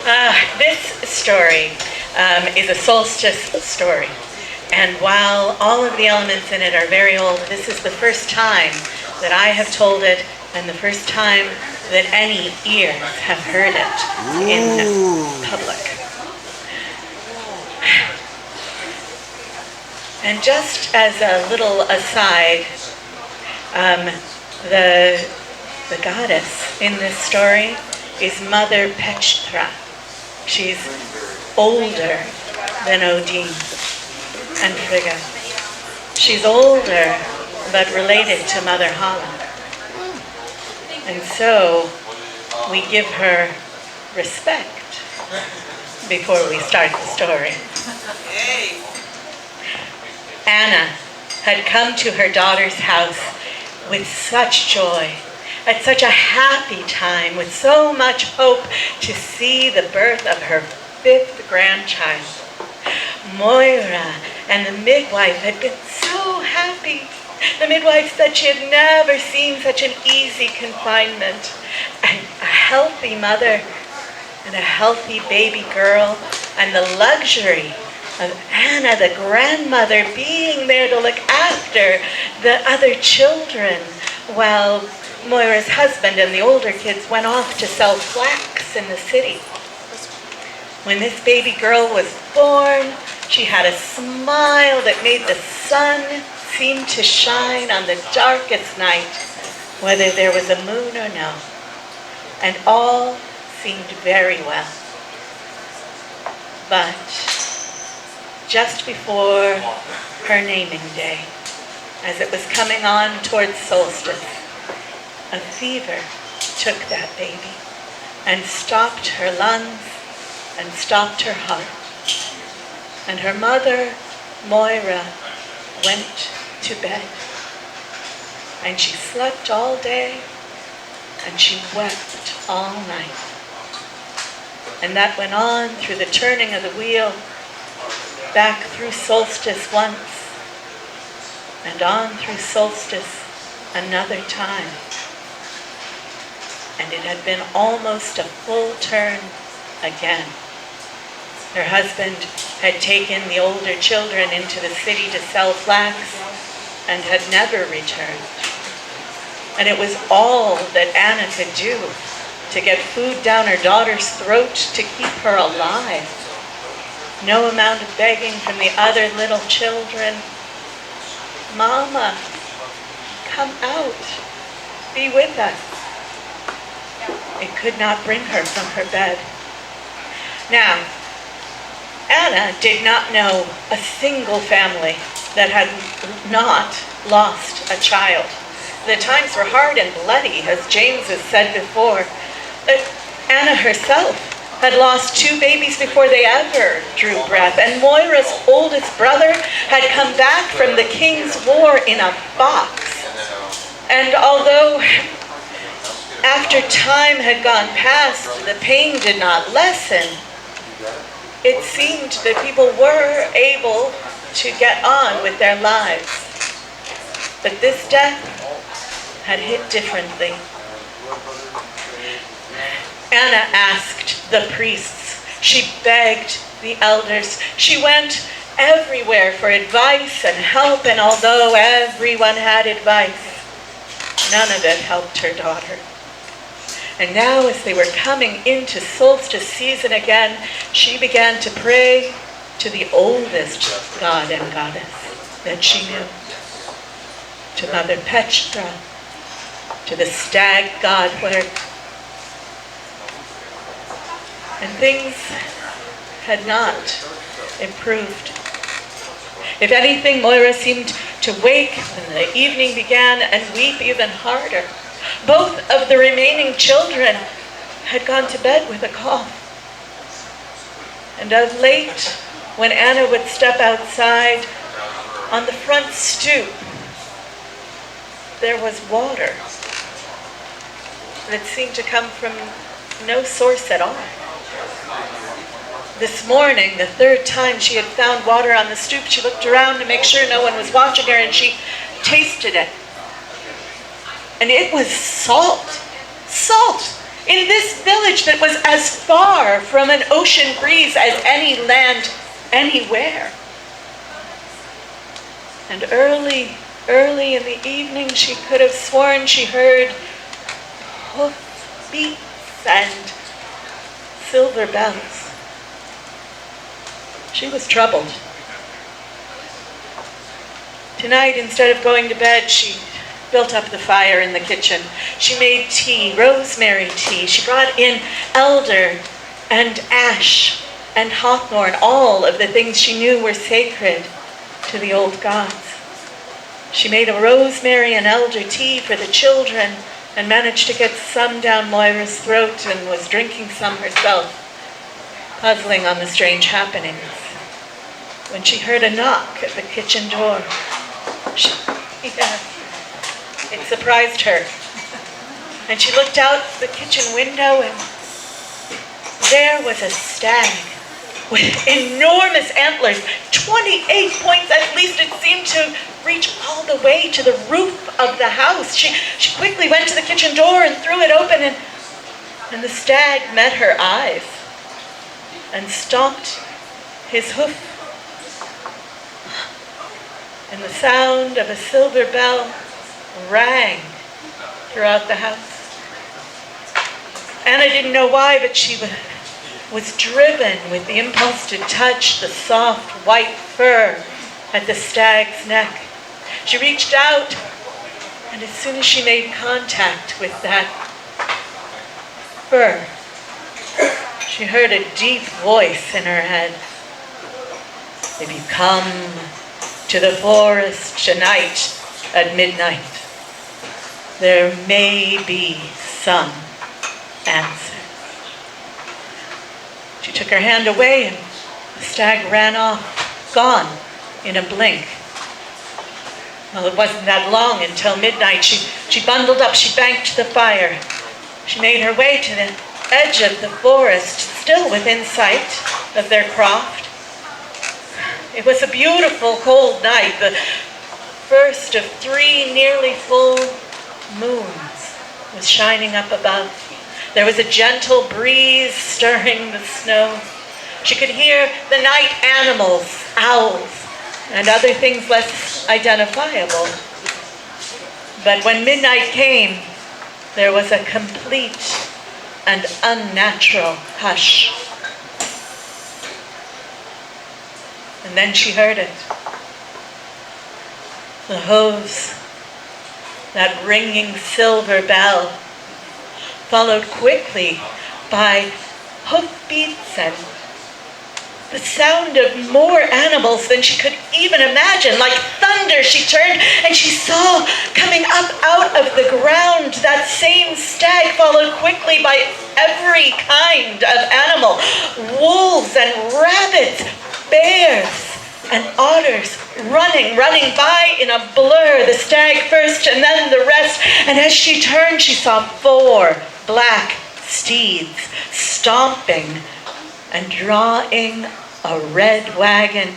This story is a solstice story. And while all of the elements in it are very old, this is the first time that I have told it and the first time that any ears have heard it in public. And just as a little aside, the goddess in this story is Mother Perchtha. She's older than Odin and Frigga. She's older, but related to Mother Holland. And so we give her respect before we start the story. Anna had come to her daughter's house with such joy, at such a happy time, with so much hope to see the birth of her 5th grandchild. Moira and the midwife had been so happy. The midwife said she had never seen such an easy confinement. And a healthy mother and a healthy baby girl, and the luxury of Anna, the grandmother, being there to look after the other children while Moira's husband and the older kids went off to sell flax in the city. When this baby girl was born, she had a smile that made the sun seem to shine on the darkest night, whether there was a moon or no. And all seemed very well. But just before her naming day, as it was coming on towards solstice, a fever took that baby and stopped her lungs and stopped her heart. And her mother, Moira, went to bed. And she slept all day and she wept all night. And that went on through the turning of the wheel, back through solstice once, and on through solstice another time. And it had been almost a full turn again. Her husband had taken the older children into the city to sell flax and had never returned. And it was all that Anna could do to get food down her daughter's throat to keep her alive. No amount of begging from the other little children. Mama, come out, be with us. It could not bring her from her bed. Now, Anna did not know a single family that had not lost a child. The times were hard and bloody, as James has said before. Anna herself had lost 2 babies before they ever drew breath, and Moira's oldest brother had come back from the king's war in a box. And although after time had gone past, the pain did not lessen, it seemed that people were able to get on with their lives. But this death had hit differently. Anna asked the priests. She begged the elders. She went everywhere for advice and help, and although everyone had advice, none of it helped her daughter. And now, as they were coming into solstice season again, she began to pray to the oldest god and goddess that she knew, to Mother Perchtha, to the stag god where. And things had not improved. If anything, Moira seemed to wake when the evening began and weep even harder. Both of the remaining children had gone to bed with a cough. And of late, when Anna would step outside, on the front stoop, there was water that seemed to come from no source at all. This morning, the 3rd time she had found water on the stoop, she looked around to make sure no one was watching her, and she tasted it. And it was salt. Salt! In this village that was as far from an ocean breeze as any land anywhere. And early in the evening, she could have sworn she heard hoof beats and silver bells. She was troubled. Tonight, instead of going to bed, she built up the fire in the kitchen. She made tea, rosemary tea. She brought in elder and ash and hawthorn, all of the things she knew were sacred to the old gods. She made a rosemary and elder tea for the children and managed to get some down Moira's throat and was drinking some herself, puzzling on the strange happenings, when she heard a knock at the kitchen door. It surprised her. And she looked out the kitchen window, and there was a stag with enormous antlers, 28 points at least. It seemed to reach all the way to the roof of the house. She quickly went to the kitchen door and threw it open, and the stag met her eyes and stomped his hoof. And the sound of a silver bell rang throughout the house. Anna didn't know why, but she was driven with the impulse to touch the soft white fur at the stag's neck. She reached out, and as soon as she made contact with that fur, she heard a deep voice in her head. If you come to the forest tonight at midnight, there may be some answer. She took her hand away, and the stag ran off, gone in a blink. Well, it wasn't that long until midnight. She bundled up, she banked the fire. She made her way to the edge of the forest, still within sight of their croft. It was a beautiful cold night, the first of 3 nearly full moons was shining up above. There was a gentle breeze stirring the snow. She could hear the night animals, owls, and other things less identifiable. But when midnight came, there was a complete and unnatural hush. And then she heard it. The hooves, that ringing silver bell, followed quickly by hoofbeats and the sound of more animals than she could even imagine. Like thunder, she turned and she saw coming up out of the ground that same stag, followed quickly by every kind of animal. Wolves and rabbits, bears and otters, running by in a blur, the stag first and then the rest. And as she turned, she saw 4 black steeds stomping and drawing a red wagon.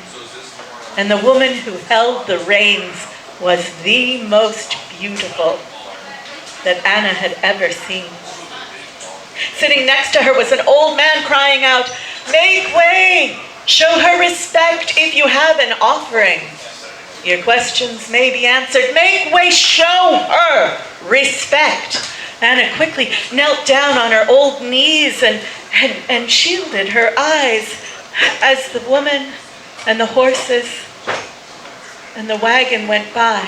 And the woman who held the reins was the most beautiful that Anna had ever seen. Sitting next to her was an old man crying out, "Make way! Show her respect if you have an offering. Your questions may be answered. Make way, show her respect." Anna quickly knelt down on her old knees and shielded her eyes as the woman and the horses and the wagon went by.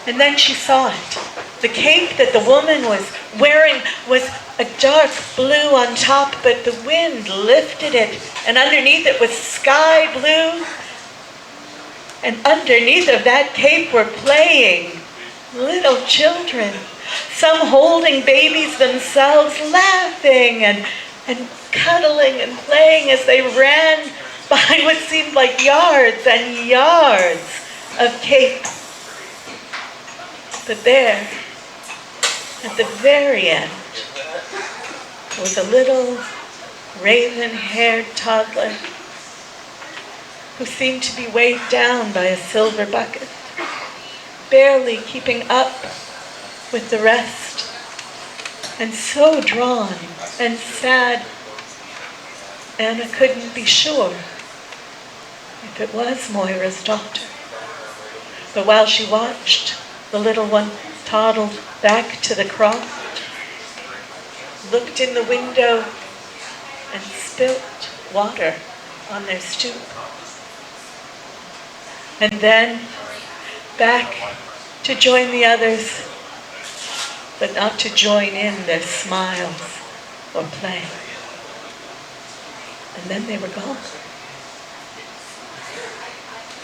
And then she saw it. The cape that the woman was wearing was a dark blue on top, but the wind lifted it, and underneath it was sky blue. And underneath of that cape were playing little children, some holding babies themselves, laughing and cuddling and playing as they ran behind what seemed like yards and yards of cape. But there, at the very end, was a little raven-haired toddler who seemed to be weighed down by a silver bucket, barely keeping up with the rest. and so drawn and sad. Anna couldn't be sure if it was Moira's daughter. But while she watched, the little one toddled back to the croft, looked in the window, and spilt water on their stoop. And then back to join the others, but not to join in their smiles or play. And then they were gone.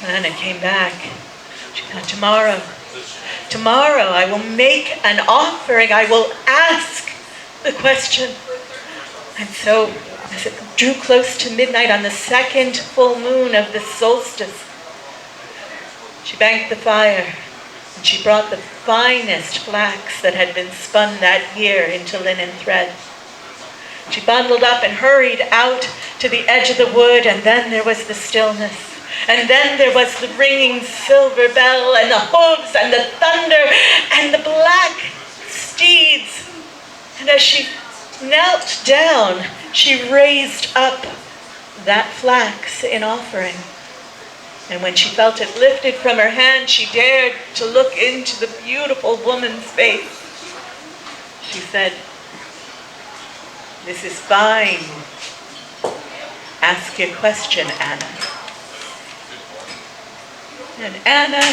Anna came back. She thought, tomorrow I will make an offering. I will ask the question. And so, as it drew close to midnight on the second full moon of the solstice, she banked the fire, and she brought the finest flax that had been spun that year into linen thread. She bundled up and hurried out to the edge of the wood, and then there was the stillness. And then there was the ringing silver bell, and the hooves, and the thunder, and the black steeds. And as she knelt down, she raised up that flax in offering. And when she felt it lifted from her hand, she dared to look into the beautiful woman's face. She said, "This is fine. Ask your question, Anna." And Anna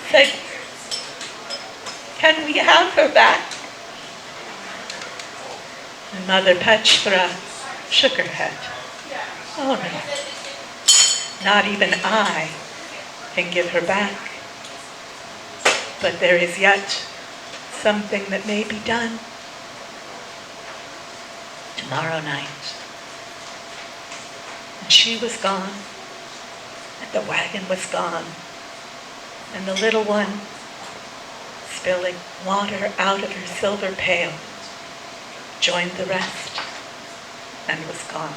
said, "Can we have her back?" And Mother Perchtha shook her head. "Oh no, not even I can give her back. But there is yet something that may be done. Tomorrow night." And she was gone, and the wagon was gone, and the little one, spilling water out of her silver pail, joined the rest and was gone.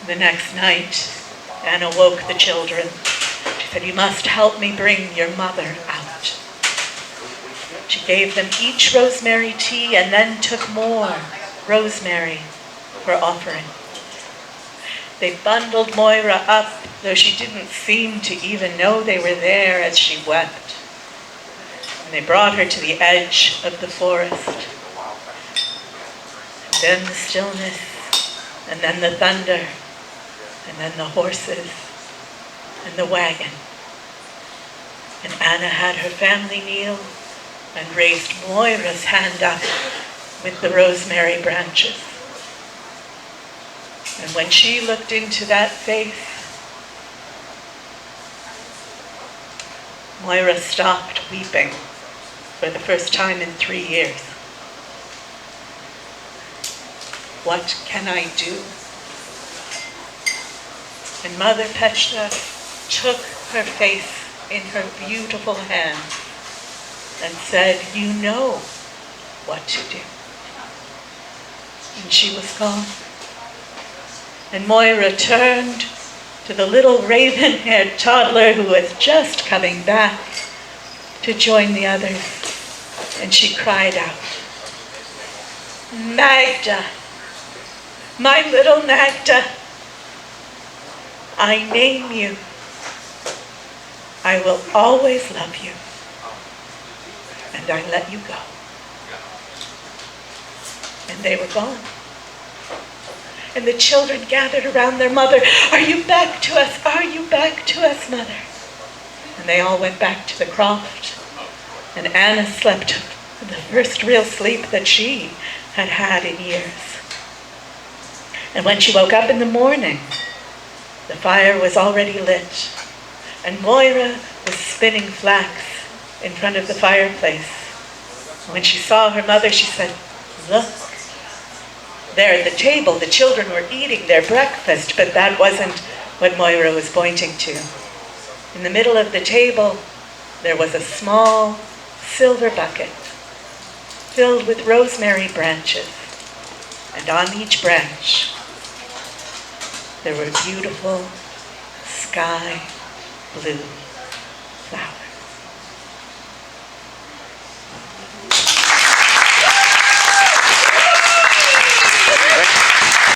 The next night, Anna woke the children. She said, "You must help me bring your mother out." She gave them each rosemary tea and then took more rosemary for offering. They bundled Moira up, though she didn't seem to even know they were there, as she wept. And they brought her to the edge of the forest. And then the stillness, and then the thunder, and then the horses, and the wagon. And Anna had her family kneel and raised Moira's hand up with the rosemary branches. And when she looked into that face, Moira stopped weeping for the first time in 3 years. "What can I do?" And Mother Perchtha took her face in her beautiful hands and said, "You know what to do." And she was gone. And Moira turned to the little raven-haired toddler who was just coming back to join the others. And she cried out, "Magda, my little Magda, I name you. I will always love you. And I let you go." And they were gone. And the children gathered around their mother. "Are you back to us? Are you back to us, Mother?" And they all went back to the croft. And Anna slept the first real sleep that she had had in years. And when she woke up in the morning, the fire was already lit. And Moira was spinning flax in front of the fireplace. When she saw her mother, she said, "Look. There at the table, the children were eating their breakfast," but that wasn't what Moira was pointing to. In the middle of the table, there was a small silver bucket filled with rosemary branches, and on each branch, there were beautiful sky blue